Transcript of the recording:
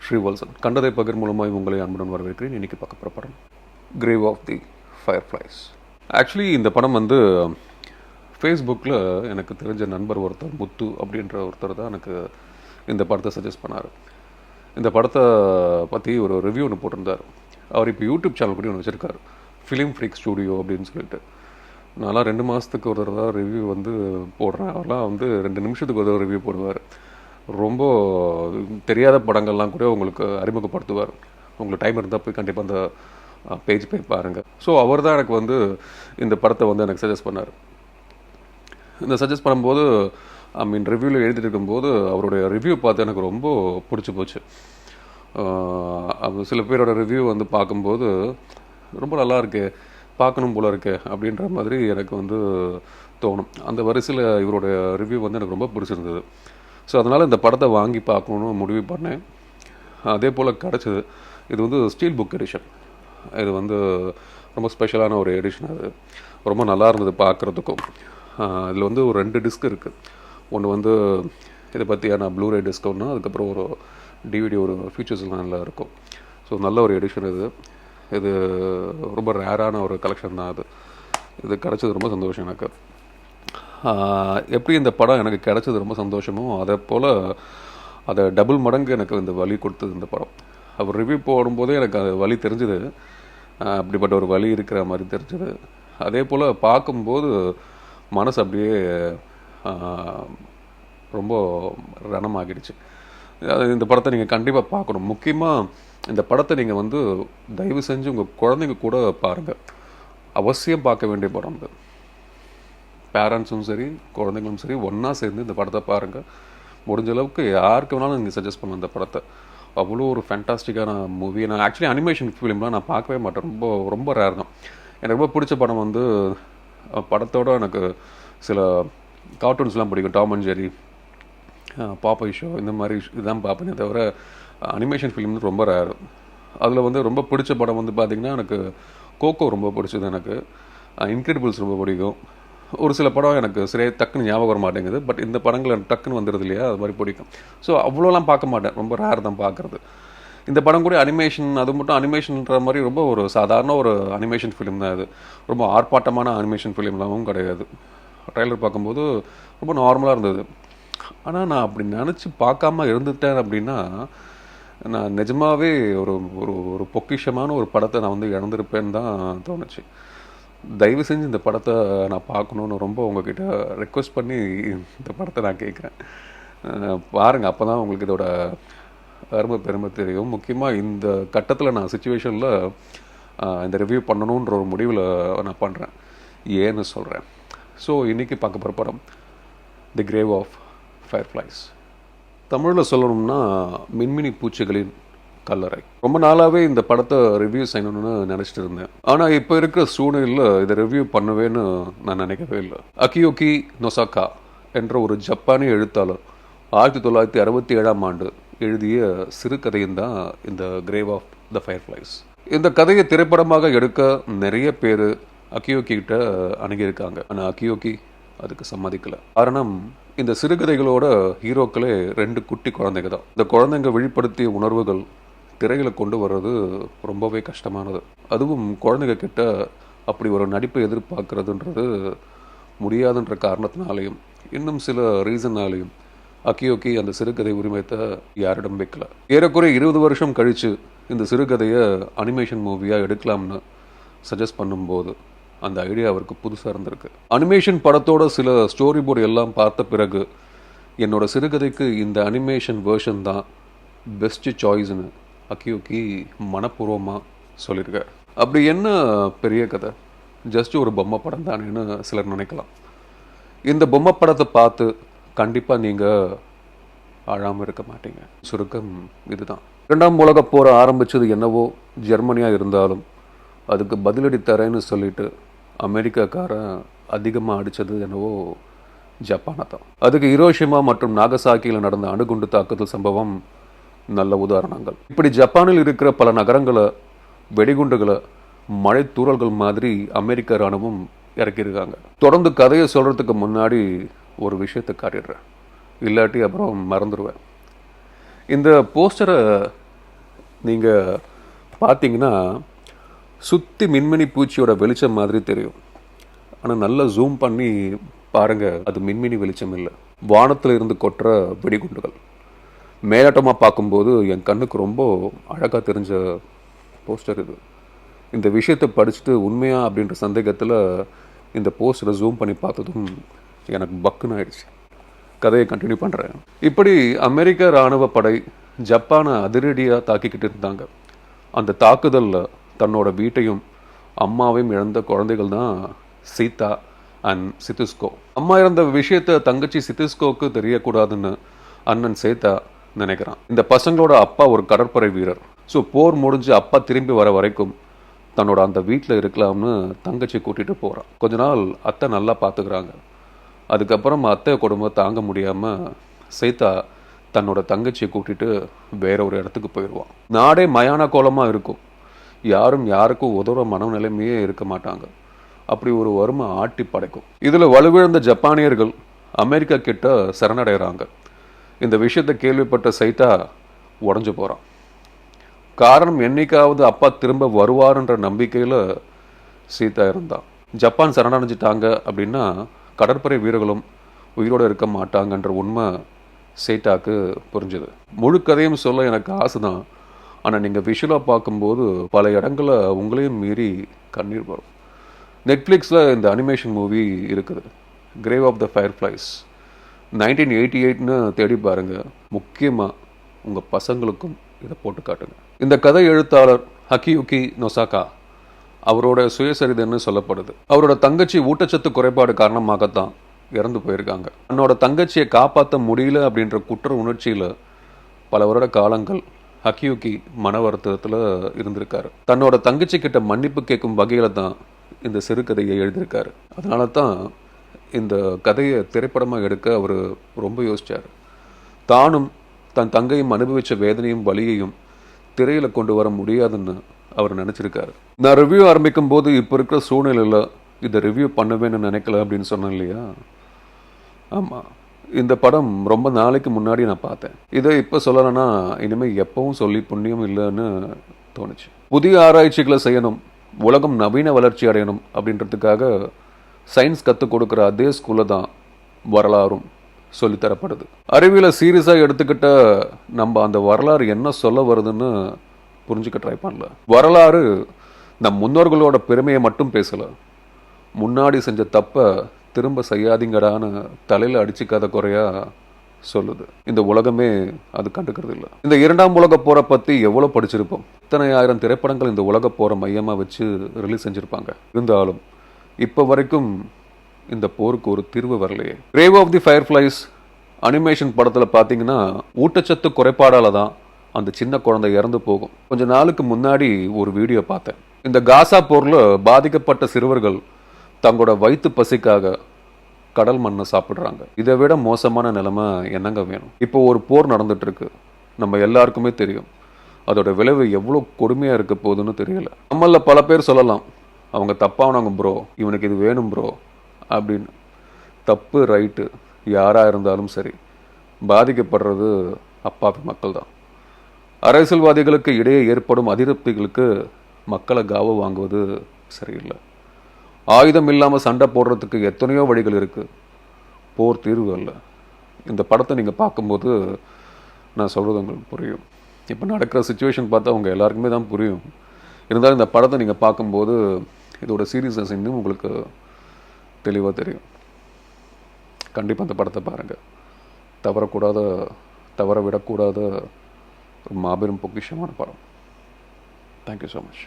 ஸ்ரீவல்சன். கண்டதை பகிர் மூலமாக உங்களை அன்புடன் வரவேற்கிறேன். இன்றைக்கி பார்க்க போகிற படம் Grave of the Fireflies. Actually இந்த படம் வந்து ஃபேஸ்புக்கில் எனக்கு தெரிஞ்ச நண்பர் ஒருத்தர், முத்து அப்படின்ற ஒருத்தர் தான் எனக்கு இந்த படத்தை சஜஸ்ட் பண்ணார். இந்த படத்தை பற்றி ஒரு ரிவ்யூ ஒன்று போட்டிருந்தார். அவர் இப்போ யூடியூப் சேனல் கூட ஒன்று வச்சுருக்காரு, ஃபிலிம் ஃப்ரீக் ஸ்டூடியோ அப்படின்னு சொல்லிட்டு. நான்லாம் 2 மாதத்துக்கு ஒரு தடவை ரிவ்யூ வந்து போடுறேன். அவர்லாம் வந்து 2 நிமிஷத்துக்கு ஒரு தடவை ரிவ்யூ போடுவார். ரொம்ப தெரியாத படங்கள்லாம் கூட உங்களுக்கு அறிமுகப்படுத்துவார். உங்களுக்கு டைம் இருந்தால் போய் கண்டிப்பாக அந்த பேஜ் போய் பாருங்கள். ஸோ அவர் தான் எனக்கு வந்து இந்த படத்தை வந்து எனக்கு சஜஸ்ட் பண்ணார். இந்த சஜஸ்ட் பண்ணும்போது ரிவ்யூவில் எழுதிட்டு இருக்கும்போது அவருடைய ரிவ்யூ பார்த்து எனக்கு ரொம்ப பிடிச்சி போச்சு. சில பேரோட ரிவ்யூ வந்து பார்க்கும்போது ரொம்ப நல்லா இருக்கு, பார்க்கணும் போல இருக்கு அப்படின்ற மாதிரி எனக்கு வந்து தோணும். அந்த வரிசையில் இவருடைய ரிவ்யூ வந்து எனக்கு ரொம்ப பிடிச்சிருந்தது. ஸோ அதனால் இந்த படத்தை வாங்கி பார்க்கணுன்னு முடிவு பண்ணேன். அதே போல் கிடச்சிது. இது வந்து ஸ்டீல் புக் எடிஷன். இது வந்து ரொம்ப ஸ்பெஷலான ஒரு எடிஷன். அது ரொம்ப நல்லா இருந்தது பார்க்குறதுக்கும். இதில் வந்து ஒரு 2 டிஸ்க் இருக்குது. ஒன்று வந்து இதை பற்றியான ப்ளூரே டிஸ்க் ஒன்று, அதுக்கப்புறம் ஒரு டிவிடி, ஒரு ஃபீச்சர்ஸ்லாம் நல்லா இருக்கும். ஸோ நல்ல ஒரு எடிஷன் இது. இது ரொம்ப ரேரான ஒரு கலெக்ஷன் தான். இது கிடச்சது ரொம்ப சந்தோஷம் எனக்கு. எப்படி இந்த படம் எனக்கு கிடச்சது ரொம்ப சந்தோஷமோ, அதே போல் அதை டபுள் மடங்கு எனக்கு இந்த வலி கொடுத்தது இந்த படம். அவர் ரிவ்யூ போடும்போதே எனக்கு அது வலி தெரிஞ்சுது. அப்படிப்பட்ட ஒரு வலி இருக்கிற மாதிரி தெரிஞ்சுது. அதே போல் பார்க்கும்போது மனசு அப்படியே ரொம்ப ரணமாகிடுச்சு. இந்த படத்தை நீங்கள் கண்டிப்பாக பார்க்கணும். முக்கியமாக இந்த படத்தை நீங்கள் வந்து தயவு செஞ்சு உங்கள் குழந்தைங்க கூட பாருங்கள். அவசியம் பார்க்க வேண்டிய படம் இது. பேரண்ட்ஸும் சரி, குழந்தைங்களும் சரி, ஒன்றா சேர்ந்து இந்த படத்தை பாருங்கள். முடிஞ்ச அளவுக்கு யாருக்கு வேணாலும் நீங்கள் சஜஸ்ட் பண்ணலாம் இந்த படத்தை. அவ்வளோ ஒரு ஃபேண்டாஸ்டிக்கான மூவி. நான் ஆக்சுவலி அனிமேஷன் ஃபிலிம்லாம் நான் பார்க்கவே மாட்டேன். ரொம்ப ரொம்ப ரேர் தான். எனக்கு ரொம்ப பிடிச்ச படம் வந்து படத்தோடு எனக்கு சில கார்ட்டூன்ஸ்லாம் பிடிக்கும். டாம் அண்ட் ஜெரி, பாப்பை ஷோ, இந்த மாதிரி இதுதான் பார்ப்பேனே தவிர அனிமேஷன் ஃபிலிம் ரொம்ப ரேர். அதில் வந்து ரொம்ப பிடிச்ச படம் வந்து பார்த்திங்கன்னா எனக்கு கோகோ ரொம்ப பிடிச்சது. எனக்கு இன்க்ரெடிபிள்ஸ் ரொம்ப பிடிக்கும். ஒரு சில படம் எனக்கு சரியாக டக்குன்னு ஞாபகம் வர மாட்டேங்குது. பட் இந்த படங்கள் எனக்கு டக்குன்னு வந்துடுது இல்லையா, அது மாதிரி பிடிக்கும். ஸோ அவ்வளோலாம் பார்க்க மாட்டேன், ரொம்ப ரேர் தான் பார்க்குறது. இந்த படம் கூட அனிமேஷன், அது மட்டும் அனிமேஷன்ற மாதிரி ரொம்ப ஒரு சாதாரண ஒரு அனிமேஷன் ஃபிலிம் தான். அது ரொம்ப ஆர்ப்பாட்டமான அனிமேஷன் ஃபிலிம்லாமும் கிடையாது. ட்ரைலர் பார்க்கும்போது ரொம்ப நார்மலாக இருந்தது. ஆனால் நான் அப்படி நினச்சி பார்க்காம இருந்துட்டேன் அப்படின்னா நான் நிஜமாகவே ஒரு ஒரு ஒரு பொக்கிஷமான ஒரு படத்தை நான் வந்து இழந்திருப்பேன்னு தான் தோணுச்சு. தயவு செஞ்சு இந்த படத்தை நான் பார்க்கணுன்னு ரொம்ப உங்ககிட்ட ரெக்வெஸ்ட் பண்ணி இந்த படத்தை நான் கேட்குறேன். பாருங்கள், அப்போ தான் உங்களுக்கு இதோட அருமை பெருமை தெரியும். முக்கியமாக இந்த கட்டத்தில் நான் சுச்சுவேஷனில் இந்த ரிவ்யூ பண்ணணுன்ற ஒரு முடிவில் நான் பண்ணுறேன். ஏன்னு சொல்கிறேன். ஸோ இன்றைக்கி பார்க்க போகிற படம் தி கிரேவ் ஆஃப் ஃபயர்ஃப்ளைஸ். தமிழில் சொல்லணும்னா மின்மினி பூச்சிகளின் கல்லறை. ரொம்ப நாளாகவே இந்த படத்தை ரிவ்யூ செய்யணும்னு நினச்சிட்டு இருந்தேன். ஆனால் இப்போ இருக்கிற சூழ்நிலையில் இதை ரிவ்யூ பண்ணுவேன்னு நான் நினைக்கவே இல்லை. அகியோகி நொசாகா என்ற ஒரு ஜப்பானிய எழுத்தாளர் 1967ஆம் ஆண்டு எழுதிய சிறுகதையும் தான் இந்த கிரேவ் ஆஃப் த ஃபயர்ஃப்ளைஸ். இந்த கதையை திரைப்படமாக எடுக்க நிறைய பேர் அகியோகி கிட்ட அணுகியிருக்காங்க. ஆனால் அகியோகி அதுக்கு சம்மதிக்கலை. காரணம், இந்த சிறுகதைகளோட ஹீரோக்களே 2 குட்டி குழந்தைங்க தான். இந்த குழந்தைங்க வெளிப்படுத்திய உணர்வுகள் திரையில் கொண்டு வர்றது ரொம்பவே கஷ்டமானது. அதுவும் குழந்தைங்க கிட்ட அப்படி ஒரு நடிப்பை எதிர்பார்க்கறதுன்றது முடியாதுன்ற காரணத்தினாலையும் இன்னும் சில ரீசன்னாலையும் அகியோகி அந்த சிறுகதை உரிமையத்தை யாரிடம் வைக்கல. ஏறக்குறைய 20 வருஷம் கழித்து இந்த சிறுகதையை அனிமேஷன் மூவியாக எடுக்கலாம்னு சஜஸ்ட் பண்ணும்போது அந்த ஐடியா அவருக்கு புதுசாக இருந்திருக்கு. அனிமேஷன் படத்தோட சில ஸ்டோரி போர்டு எல்லாம் பார்த்த பிறகு என்னோட சிறுகதைக்கு இந்த அனிமேஷன் வேர்ஷன் தான் பெஸ்ட் சாய்ஸ்னு அகியோகி மனப்பூர்வமாக சொல்லியிருக்கார். அப்படி என்ன பெரிய கதை, ஜஸ்ட் ஒரு பொம்மை படம் தானேன்னு சிலர் நினைக்கலாம். இந்த பொம்மை படத்தை பார்த்து கண்டிப்பாக நீங்கள் அழாமல் இருக்க மாட்டீங்க. சுருக்கம் இதுதான். 2ஆம் உலகப் போர் ஆரம்பித்தது என்னவோ ஜெர்மனியாக இருந்தாலும் அதுக்கு பதிலடி தரேன்னு சொல்லிட்டு அமெரிக்காக்காரன் அதிகமாக அடித்தது என்னவோ ஜப்பானை தான். அதுக்கு ஹிரோஷிமா மற்றும் நாகசாக்கியில் நடந்த அணுகுண்டு தாக்குதல் சம்பவம் நல்ல உதாரணங்கள். இப்படி ஜப்பானில் இருக்கிற பல நகரங்களை வெடிகுண்டுகளை மழை தூறல்கள் மாதிரி அமெரிக்க இராணுவம் இறக்கியிருக்காங்க. தொடர்ந்து கதையை சொல்கிறதுக்கு முன்னாடி ஒரு விஷயத்தை காட்டிடுறேன், இல்லாட்டி அப்புறம் மறந்துடுவேன். இந்த போஸ்டரை நீங்கள் பார்த்தீங்கன்னா சுற்றி மின்மினி பூச்சியோட வெளிச்சம் மாதிரி தெரியும். ஆனால் நல்லா ஜூம் பண்ணி பாருங்கள், அது மின்மினி வெளிச்சம் இல்லை, வானத்தில் இருந்து கொட்டுற வெடிகுண்டுகள். மேலோட்டமாக பார்க்கும்போது என் கண்ணுக்கு ரொம்ப அழகாக தெரிஞ்ச போஸ்டர் இது. இந்த விஷயத்தை படிச்சுட்டு உண்மையா அப்படின்ற சந்தேகத்தில் இந்த போஸ்டரை ஜூம் பண்ணி பார்த்ததும் எனக்கு பக்குன்னு ஆயிடுச்சு. கதையை கண்டினியூ பண்ணுறேன். இப்படி அமெரிக்க இராணுவ படை ஜப்பானை அதிரடியாக தாக்கிக்கிட்டு இருந்தாங்க. அந்த தாக்குதலில் தன்னோட வீட்டையும் அம்மாவையும் இழந்த குழந்தைகள் தான் சீதா அண்ட் சித்துஸ்கோ. அம்மா இறந்த விஷயத்தை தங்கச்சி சித்துஸ்கோவுக்கு தெரியக்கூடாதுன்னு அண்ணன் சேத்தா நினைக்கிறான். இந்த பசங்களோட அப்பா ஒரு கடற்படை வீரர். ஸோ போர் முடிஞ்சு அப்பா திரும்பி வர வரைக்கும் தன்னோட அந்த வீட்டில் இருக்கலாம்னு தங்கச்சி கூட்டிகிட்டு போகிறான். கொஞ்ச நாள் அத்தை நல்லா பார்த்துக்கிறாங்க. அதுக்கப்புறம் அத்தை குடும்பம் தாங்க முடியாமல் சீதா தன்னோட தங்கச்சியை கூட்டிகிட்டு வேற ஒரு இடத்துக்கு போயிடுவான். நாடே மயான கோலமாக இருக்கும். யாரும் யாருக்கும் உதவுற மனநிலைமையே இருக்க மாட்டாங்க. அப்படி ஒரு வறுமை ஆட்டி படைக்கும். இதில் வலுவிழந்த ஜப்பானியர்கள் அமெரிக்கா கிட்ட சரணடைகிறாங்க. இந்த விஷயத்தை கேள்விப்பட்ட சைதா உடஞ்சு போகிறான். காரணம், என்னைக்காவது அப்பா திரும்ப வருவாருன்ற நம்பிக்கையில் சீதா இருந்தான். ஜப்பான் சரணடைஞ்சிட்டாங்க அப்படின்னா கடற்படை வீரர்களும் உயிரோடு இருக்க மாட்டாங்கன்ற உண்மை சீதாக்கு புரிஞ்சுது. முழு கதையும் சொல்ல எனக்கு ஆசை தான். ஆனால் நீங்கள் விஷுவலாக பார்க்கும்போது பல இடங்களில் உங்களையும் மீறி கண்ணீர் வரும். நெட்ஃப்ளிக்ஸில் இந்த அனிமேஷன் மூவி இருக்குது, கிரேவ் ஆஃப் த ஃபயர்ஃப்ளைஸ். 1988ன்னு தேடி பாருங்கள். முக்கியமாக உங்கள் பசங்களுக்கும் இதை போட்டு காட்டுங்க. இந்த கதை எழுத்தாளர் ஹகியுகி நொசாகா அவரோட சுயசரிதைன்னு சொல்லப்படுது. அவரோட தங்கச்சி ஊட்டச்சத்து குறைபாடு காரணமாகத்தான் இறந்து போயிருக்காங்க. தன்னோட தங்கச்சியை காப்பாற்ற முடியல அப்படின்ற குற்ற உணர்ச்சியில் பல வருட காலங்கள் ஹகியுகி மன வருத்தத்தில் இருந்திருக்காரு. தன்னோட தங்கச்சி கிட்ட மன்னிப்பு கேட்கும் வகையில் தான் இந்த சிறுகதையை எழுதியிருக்காரு. அதனால தான் இந்த கதையை திரைப்படமாக எடுக்க அவர் ரொம்ப யோசிச்சார். தானும் தன் தங்கையும் அனுபவித்த வேதனையும் வலியையும் திரையில் கொண்டு வர முடியாதுன்னு அவர் நினச்சிருக்காரு. நான் ரிவ்யூ ஆரம்பிக்கும் போது இப்போ இருக்கிற சூழ்நிலையில் இதை ரிவ்யூ பண்ணவேன்னு நினைக்கல அப்படின்னு சொன்னேன் இல்லையா? ஆமாம், இந்த படம் ரொம்ப நாளைக்கு முன்னாடி நான் பார்த்தேன். இதை இப்போ சொல்லலைன்னா இனிமேல் எப்பவும் சொல்லி புண்ணியம் இல்லைன்னு தோணுச்சு. புதிய ஆராய்ச்சிகளை செய்யணும், உலகம் நவீன வளர்ச்சி அடையணும் அப்படின்றதுக்காக சயின்ஸ் கற்றுக் கொடுக்குற அதே ஸ்கூலில் தான் வரலாறும் சொல்லித்தரப்படுது. அறிவியலை சீரியஸாக எடுத்துக்கிட்ட நம்ம அந்த வரலாறு என்ன சொல்ல வருதுன்னு புரிஞ்சுக்க ட்ரை பண்ணல. வரலாறு நம் முன்னோர்களோட பெருமையை மட்டும் பேசலை, முன்னாடி செஞ்ச தப்பை திரும்ப செய்யாதீங்கடான்னு தலையில் அடிச்சுக்காத குறையா சொல்லுது. இந்த உலகமே அது கண்டுக்கிறது இல்லை. இந்த இரண்டாம் உலக போரை பற்றி எவ்வளோ படிச்சிருப்போம். இத்தனை ஆயிரம் திரைப்படங்கள் இந்த உலக போரை மையமாக வச்சு ரிலீஸ் செஞ்சுருப்பாங்க. இருந்தாலும் இப்போ வரைக்கும் இந்த போருக்கு ஒரு தீர்வு வரலையே. Grave of the Fireflies animation படத்தில் பார்த்தீங்கன்னா ஊட்டச்சத்து குறைபாடால தான் அந்த சின்ன குழந்தை இறந்து போகும். கொஞ்ச நாளுக்கு முன்னாடி ஒரு வீடியோ பார்த்தேன். இந்த காசா போரில் பாதிக்கப்பட்ட சிறுவர்கள் தங்களோட வயிற்று பசிக்காக கடல் மண்ணை சாப்பிட்றாங்க. இதை விட மோசமான நிலைமை என்னங்க வேணும்? இப்போ ஒரு போர் நடந்துட்டு இருக்கு, நம்ம எல்லாருக்குமே தெரியும். அதோட விளைவு எவ்வளோ கொடுமையாக இருக்க போகுதுன்னு தெரியல. நம்மள பல பேர் சொல்லலாம், அவங்க தப்பானவங்க ப்ரோ, இவனுக்கு இது வேணும் ப்ரோ அப்படின்னு. தப்பு ரைட்டு யாராக இருந்தாலும் சரி, பாதிக்கப்படுறது அப்பாவி மக்கள் தான். அரசியல்வாதிகளுக்கு இடையே ஏற்படும் அதிருப்திகளுக்கு மக்களை காவ வாங்குவது சரியில்லை. ஆயுதம் இல்லாமல் சண்டை போடுறதுக்கு எத்தனையோ வழிகள் இருக்குது, போர் தீர்வு அல்ல. இந்த படத்தை நீங்கள் பார்க்கும்போது நான் சொல்கிறது உங்களுக்கு புரியும். இப்போ நடக்கிற சுச்சுவேஷன் பார்த்தா அவங்க எல்லாருக்குமே தான் புரியும். இருந்தாலும் இந்த படத்தை நீங்கள் பார்க்கும்போது இதோட சீரியஸ்னஸ் இன்னும் உங்களுக்கு தெளிவாக தெரியும். கண்டிப்பாக அந்த படத்தை பாருங்கள். தவற விடக்கூடாத ஒரு மாபெரும் பொக்கிஷமான படம். Thank you so much.